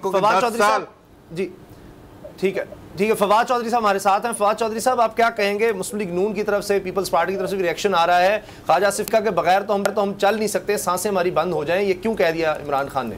फवाद चौधरी साहब जी, ठीक है फवाद चौधरी साहब हमारे साथ हैं। फवाद चौधरी साहब, आप क्या कहेंगे? मुस्लिम लीग नून की तरफ से, पीपल्स पार्टी की तरफ से भी रिएक्शन आ रहा है, ख्वाजा आसिफ का के बगैर तो हम चल नहीं सकते, सांसें हमारी बंद हो जाएं, ये क्यों कह दिया इमरान खान ने?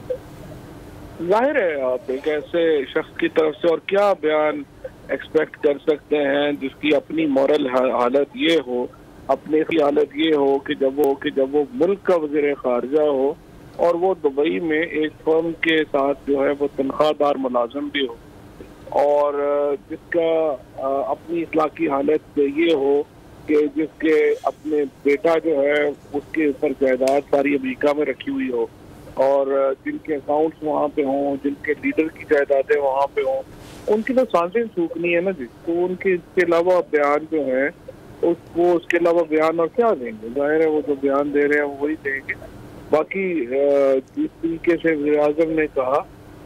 जाहिर है आप एक ऐसे शख्स की तरफ से और क्या बयान एक्सपेक्ट कर सकते हैं जिसकी अपनी मॉरल हालत ये हो, अपनी हालत ये हो कि जब वो मुल्क का वज़ीर ख़ारजा हो और वो दुबई में एक फर्म के साथ जो है वो तनख्वाहदार मुलाजिम भी हो, और जिसका अपनी इखलाकी हालत ये हो कि जिसके अपने बेटा जो है उसके ऊपर जायदाद सारी अमेरिका में रखी हुई हो, और जिनके अकाउंट्स वहाँ पे हों, जिनके लीडर की जायदादें वहाँ पे हों, उनकी तो सांसें सूखनी है ना जी। तो उनके इसके अलावा बयान जो है उसके अलावा बयान और क्या देंगे? जाहिर है वो जो बयान दे रहे हैं वो वही देंगे। बाकी जिस तरीके से वज़ीर आज़म ने कहा,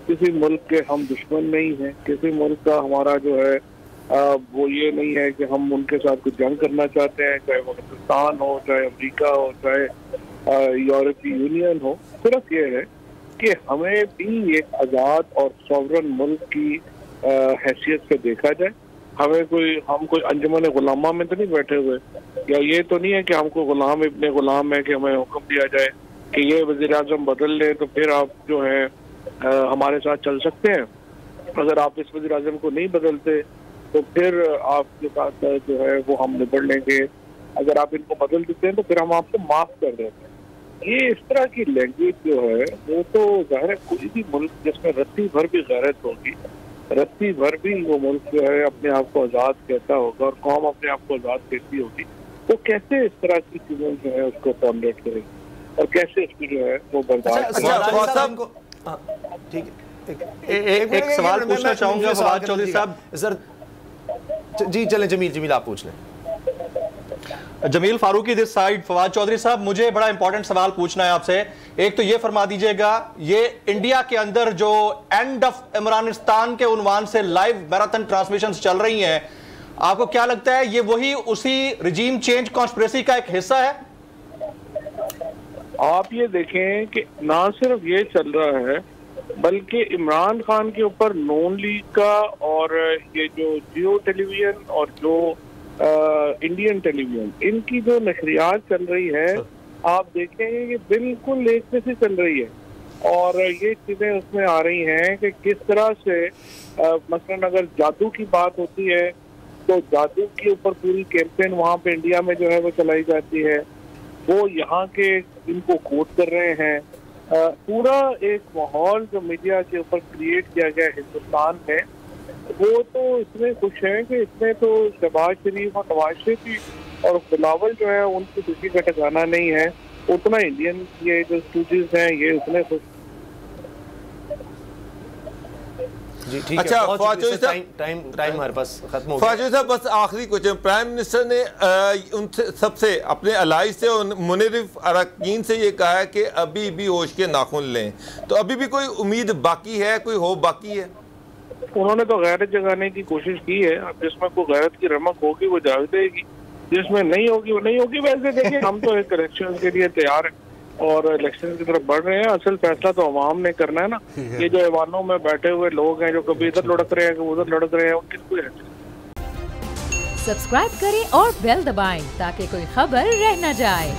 किसी मुल्क के हम दुश्मन नहीं हैं, किसी मुल्क का हमारा जो है वो ये नहीं है कि हम उनके साथ कुछ जंग करना चाहते हैं, चाहे वो पाकिस्तान हो, चाहे अमेरिका हो, चाहे यूरोपीय यूनियन हो। सिर्फ ये है कि हमें भी एक आज़ाद और सॉवरन मुल्क की हैसियत से देखा जाए। हम कोई अंजुमन गुलामा में तो नहीं बैठे हुए, या ये तो नहीं है कि हमको गुलाम इब्ने गुलाम है कि हमें हुक्म दिया जाए कि ये वज़ीर आज़म बदल ले तो फिर आप जो है हमारे साथ चल सकते हैं। अगर आप इस वज़ीर आज़म को नहीं बदलते तो फिर आपके साथ जो है वो हम निपट लेंगे, अगर आप इनको बदल देते हैं तो फिर हम आपको माफ़ कर देते हैं। ये इस तरह की लैंग्वेज जो है वो तो जाहिर है कोई भी मुल्क जिसमें रत्ती भर भी गैरत होगी, रत्ती भर भी वो मुल्क जो है अपने आप को आज़ाद कहता होगा और कौम अपने आप को आज़ाद कहती होगी, तो कैसे इस तरह की चीज़ें जो है उसको टॉलरेट करेगी और कैसे इसकी जो है वो बर्दाश्त। ठीक है, एक सवाल पूछना चाहूंगा फवाद चौधरी साहब सर जी। चलें जमील आप पूछ लें। Jameel Farooqui this side. फवाद चौधरी साहब, मुझे बड़ा इंपॉर्टेंट सवाल पूछना है आपसे। एक तो ये फरमा दीजिएगा, ये इंडिया के अंदर जो एंड ऑफ इमरानिस्तान के उन्वान से लाइव मैराथन ट्रांसमिशंस चल रही हैं, आपको क्या लगता है ये वही उसी रिजीम चेंज कॉन्स्पिरेसी का एक हिस्सा है? आप ये देखें कि ना सिर्फ ये चल रहा है बल्कि इमरान खान के ऊपर नून लीग का और ये जो जियो टेलीविजन और जो इंडियन टेलीविजन, इनकी जो नशरियात चल रही है, आप देखेंगे कि बिल्कुल एक जैसी चल रही है। और ये चीज़ें उसमें आ रही हैं कि किस तरह से मसलन अगर जादू की बात होती है तो जादू के ऊपर पूरी कैंपेन वहाँ पे इंडिया में जो है वो चलाई जाती है, वो यहाँ के इनको कोट कर रहे हैं। पूरा एक माहौल जो मीडिया के ऊपर क्रिएट किया गया हिंदुस्तान में, वो तो इसमें खुश है कि इसमें तो शहबाज शरीफ और नवाज शरीफ और बिलावल जो है उनकी खुशी का ठिकाना नहीं है, उतना इंडियन ये जो स्टूडेंट्स हैं ये उतने खुश। जी ठीक अच्छा, है, टाइम हमारे पास खत्म हो गया। फवाद साहब, बस आखिरी क्वेश्चन। प्राइम मिनिस्टर ने उनसे सबसे अपने अलाइज से और मुनरिफ अरकान से ये कहा है कि अभी भी होश के नाखून लें, तो अभी भी कोई उम्मीद बाकी है, कोई होप बाकी है? उन्होंने तो गैरत जगाने की कोशिश की है, अब जिसमें कोई गैरत की रमक होगी वो जाग देगी, जिसमें नहीं होगी वो नहीं होगी। वैसे देखिए हम तो एक इलेक्शन के लिए तैयार हैं और इलेक्शन की तरफ बढ़ रहे हैं। असल फैसला तो अवाम ने करना है ना। ये जो ऐवानों में बैठे हुए लोग हैं जो कभी इधर लुढ़क रहे हैं कभी उधर लुढ़क रहे हैं, उनकी कोई सब्सक्राइब करें और बेल दबाएं ताकि कोई खबर रह न जाए।